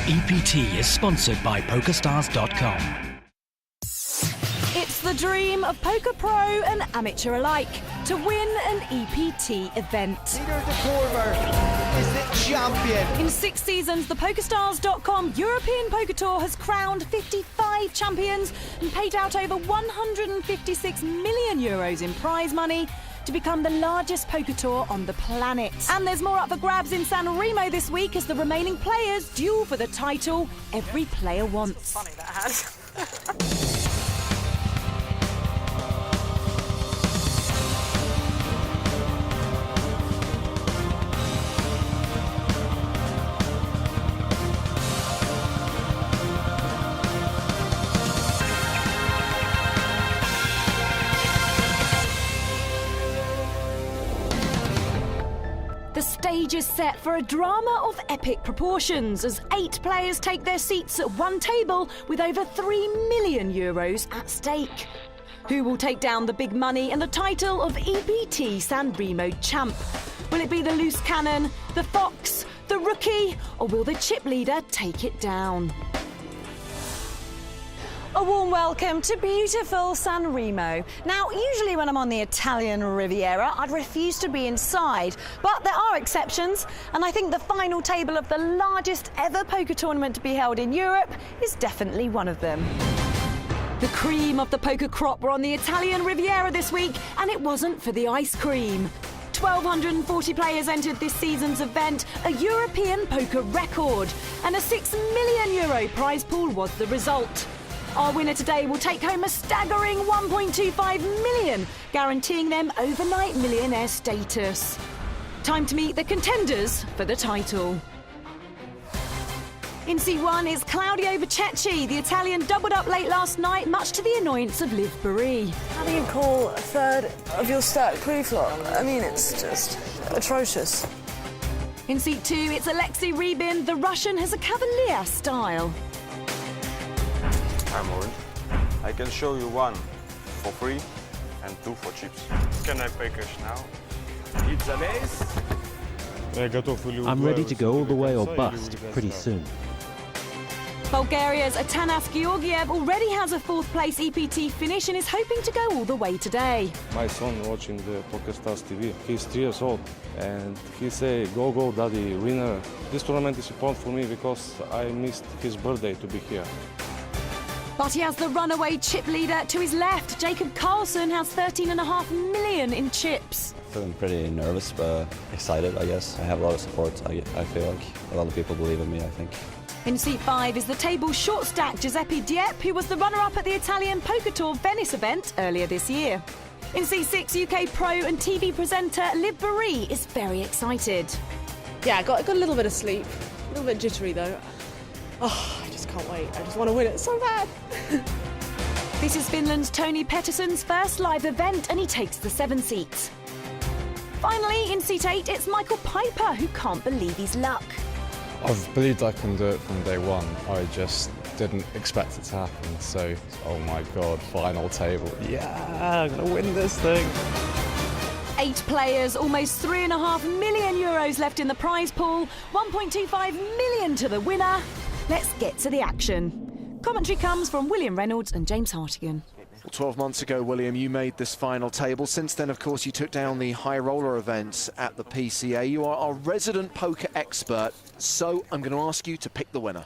EPT is sponsored by PokerStars.com. It's the dream of poker pro and amateur alike to win an EPT event. Leader of the tournament is the champion. In 6 seasons, the PokerStars.com European Poker Tour has crowned 55 champions and paid out over 156 million euros in prize money to become the largest poker tour on the planet. And there's more up for grabs in San Remo this week as the remaining players duel for the title every player wants. Funny that has. The stage is set for a drama of epic proportions as 8 players take their seats at one table with over 3 million euros at stake. Who will take down the big money and the title of EPT San Remo champ? Will it be the loose cannon, the fox, the rookie, or will the chip leader take it down? A warm welcome to beautiful San Remo. Now, usually when I'm on the Italian Riviera, I'd refuse to be inside, but there are exceptions, and I think the final table of the largest ever poker tournament to be held in Europe is definitely one of them. The cream of the poker crop were on the Italian Riviera this week, and it wasn't for the ice cream. 1,240 players entered this season's event, a European poker record, and a €6 million prize pool was the result. Our winner today will take home a staggering 1.25 million, guaranteeing them overnight millionaire status. Time to meet the contenders for the title. In C1 is Claudio Bacecci. The Italian doubled up late last night, much to the annoyance of Liv Boeri. How do you call a third of your stack pre-flop? I mean, it's just atrocious. In Seat 2, it's Alexei Rybin. The Russian has a cavalier style. I'm Orange. I can show you 1 for free and 2 for chips. Can I pay cash now? It's an ace. I'm ready to go all the way or bust pretty soon. Bulgaria's Atanas Georgiev already has a 4th place EPT finish and is hoping to go all the way today. My son watching the PokerStars TV. He's 3 years old and he say, go, go, daddy, winner. This tournament is important for me because I missed his birthday to be here. But he has the runaway chip leader to his left. Jacob Carlson has 13.5 million in chips. Feeling pretty nervous, but excited, I guess. I have a lot of support, I feel like. A lot of people believe in me, I think. In Seat 5 is the table's short stack Giuseppe Dieppe, who was the runner-up at the Italian Poker Tour Venice event earlier this year. In Seat 6, UK pro and TV presenter Liv Boeri is very excited. Yeah, I got a little bit of sleep. A little bit jittery, though. Oh, I just can't wait. I just want to win it so bad. This is Finland's Tony Pettersson's first live event, and he takes the 7 seats. Finally, in Seat 8, it's Michael Piper, who can't believe his luck. I've believed I can do it from day one. I just didn't expect it to happen. So, oh my God, final table. Yeah, I'm going to win this thing. 8 players, almost 3.5 million euros left in the prize pool, 1.25 million to the winner. Let's get to the action. Commentary comes from William Reynolds and James Hartigan. Well, 12 months ago, William, you made this final table. Since then, of course, you took down the high roller events at the PCA. You are our resident poker expert, so I'm going to ask you to pick the winner.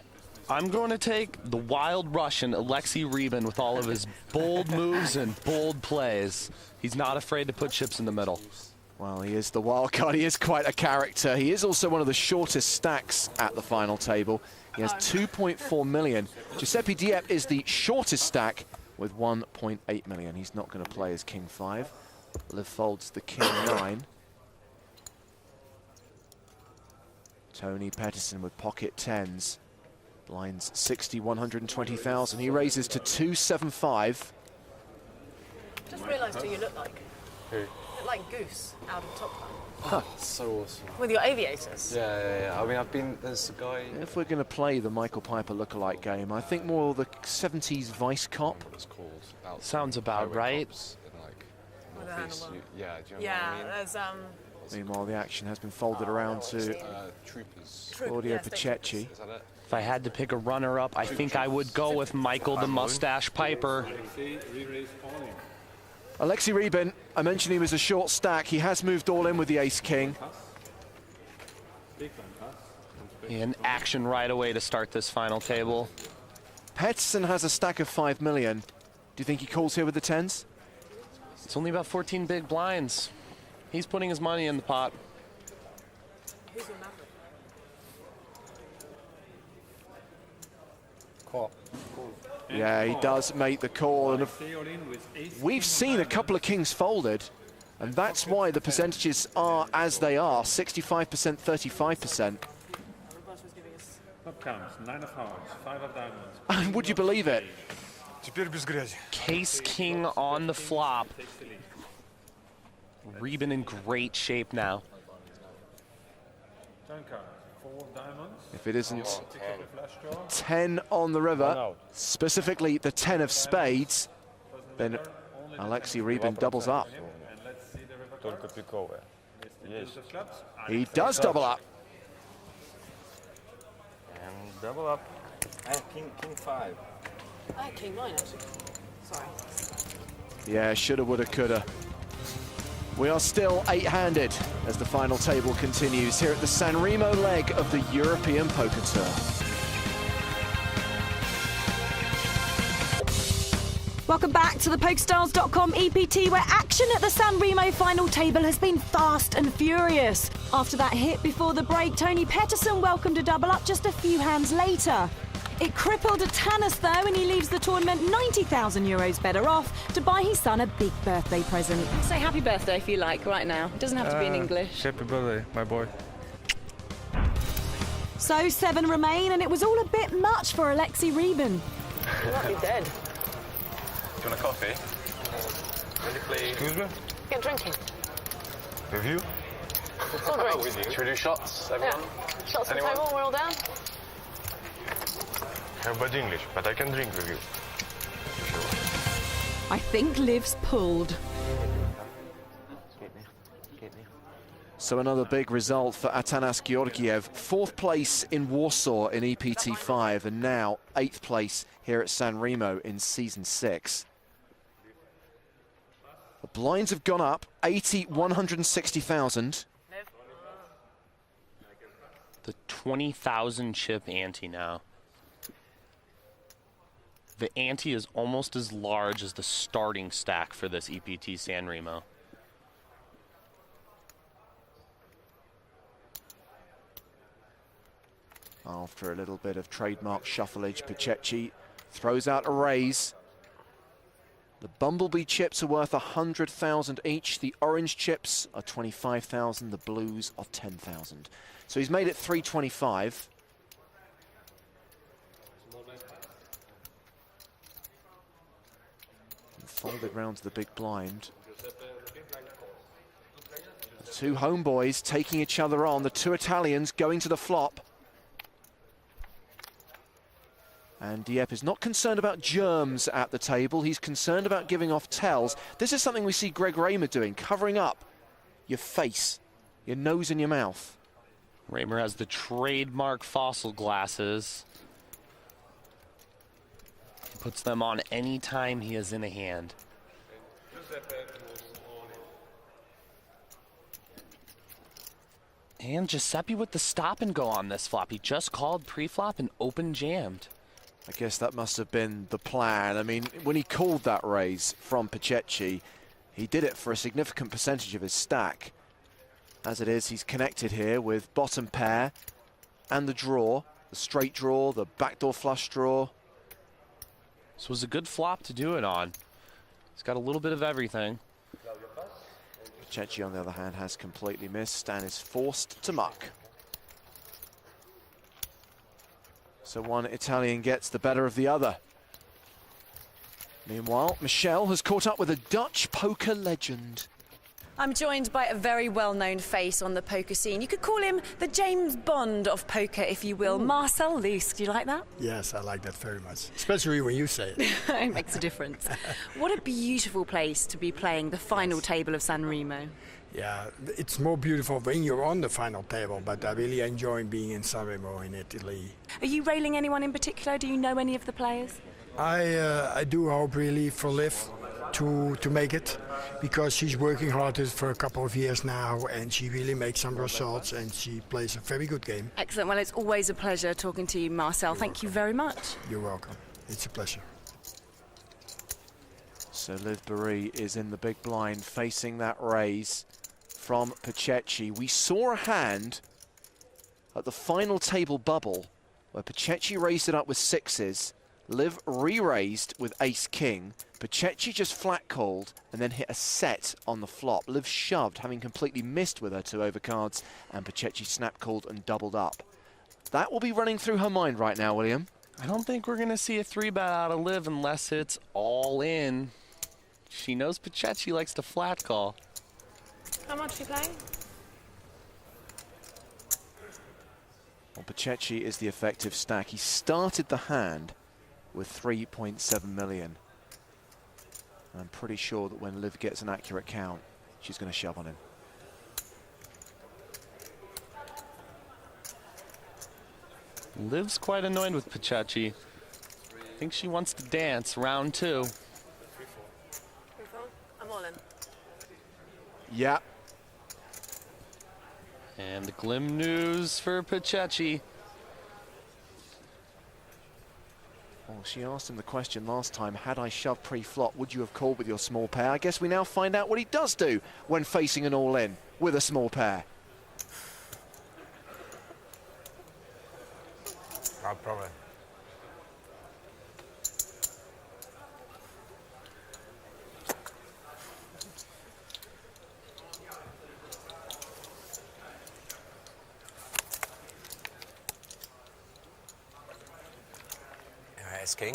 I'm going to take the wild Russian Alexei Rybin with all of his bold moves and bold plays. He's not afraid to put chips in the middle. Well, he is the wild card. He is quite a character. He is also one of the shortest stacks at the final table. He has 2.4 million. Giuseppe Dieppe is the shortest stack with 1.8 million. He's not going to play as King 5. Liv folds the King 9. Tony Pettersson with pocket 10s. Blinds 60, 120,000. He raises to 275. Just realised who you look like. Who? You look like Goose out of Top Gun. Oh, so awesome. With your aviators. Yeah. I mean, there's a guy... If we're going to play the Michael Piper lookalike game, I think more the 70s Vice Cop. It's called. Sounds about right. With a handlebar. Yeah, do you know what I mean? There's Meanwhile, the action has been folded around to Troopers. Claudio yeah, Bacecci. Is that it? If I had to pick a runner-up, I think I would go with Michael the Mustache Piper. Alexei Rybin, I mentioned he was a short stack. He has moved all in with the ace-king. In action right away to start this final table. Pettersson has a stack of 5 million. Do you think he calls here with the tens? It's only about 14 big blinds. He's putting his money in the pot. Who's your maverick? Call. Yeah, he does make the call. And we've seen a couple of kings folded, and that's why the percentages are as they are, 65%, 35%. Comes 9 of hearts, 5 of diamonds. Would you believe it? Case king on the flop. Rybin in great shape now. If it isn't 10 on the river, specifically the 10 of spades, then Alexei Rybin doubles up. He does double up. And double up. I have king 5. I had king 9 actually. Sorry. Yeah, shoulda, woulda, coulda. We are still 8-handed as the final table continues here at the San Remo leg of the European Poker Tour. Welcome back to the PokerStars.com EPT, where action at the San Remo final table has been fast and furious. After that hit before the break, Tony Pettersson welcomed a double up just a few hands later. It crippled Atanas though, and he leaves the tournament 90,000 euros better off to buy his son a big birthday present. Say happy birthday if you like right now. It doesn't have to be in English. Happy birthday, my boy. So 7 remain, and it was all a bit much for Alexei Rybin. You might be dead. Do you want a coffee? Ready, please? Excuse me? Get drinking. With you? It's all drinks. Should we do shots, everyone? Yeah. Shots on the Anyone? table, we're all down. I'm bad English, but I can drink with you. I think Liv's pulled. So another big result for Atanas Georgiev. 4th place in Warsaw in EPT 5, and now 8th place here at San Remo in Season 6. The blinds have gone up, 80, 160,000. The 20,000 chip ante now. The ante is almost as large as the starting stack for this EPT San Remo. After a little bit of trademark shuffleage, Pichetschi throws out a raise. The Bumblebee chips are worth 100,000 each. The orange chips are 25,000. The blues are 10,000. So he's made it 325. And folded round to the big blind. The two homeboys taking each other on. The two Italians going to the flop. And Dieppe is not concerned about germs at the table. He's concerned about giving off tells. This is something we see Greg Raymer doing, covering up your face, your nose and your mouth. Raymer has the trademark fossil glasses. He puts them on any time he is in a hand. And Giuseppe with the stop and go on this flop. He just called pre-flop and open jammed. I guess that must have been the plan. I mean, when he called that raise from Pichetschi, he did it for a significant percentage of his stack. As it is, he's connected here with bottom pair and the draw, the straight draw, the backdoor flush draw. This was a good flop to do it on. He's got a little bit of everything. Pichetschi, on the other hand, has completely missed and is forced to muck. So one Italian gets the better of the other. Meanwhile, Michelle has caught up with a Dutch poker legend. I'm joined by a very well-known face on the poker scene. You could call him the James Bond of poker, if you will. Marcel Loos. Do you like that? Yes, I like that very much, especially when you say it. It makes a difference. What a beautiful place to be playing the final table of San Remo. Yeah, it's more beautiful when you're on the final table, but I really enjoy being in San Remo in Italy. Are you railing anyone in particular? Do you know any of the players? I do hope really for Liv to make it, because she's working hard for a couple of years now, and she really makes some results, and she plays a very good game. Excellent. Well, it's always a pleasure talking to you, Marcel. Thank you very much. You're welcome. It's a pleasure. So Liv Boeree is in the big blind facing that raise from Pachechi. We saw a hand at the final table bubble where Pachechi raised it up with sixes. Liv re-raised with ace-king. Pachechi just flat-called and then hit a set on the flop. Liv shoved, having completely missed with her 2 overcards, and Pachechi snap-called and doubled up. That will be running through her mind right now, William. I don't think we're going to see a 3-bet out of Liv unless it's all in. She knows Pachechi likes to flat call. How much are you playing? Well, Pachechi is the effective stack. He started the hand with 3.7 million. I'm pretty sure that when Liv gets an accurate count, she's going to shove on him. Liv's quite annoyed with Pachechi. I think she wants to dance round 2. I'm all in. Yeah. And the glim news for Pachechi. Well, she asked him the question last time, had I shoved pre-flop, would you have called with your small pair? I guess we now find out what he does do when facing an all-in with a small pair. No problem. Ace king.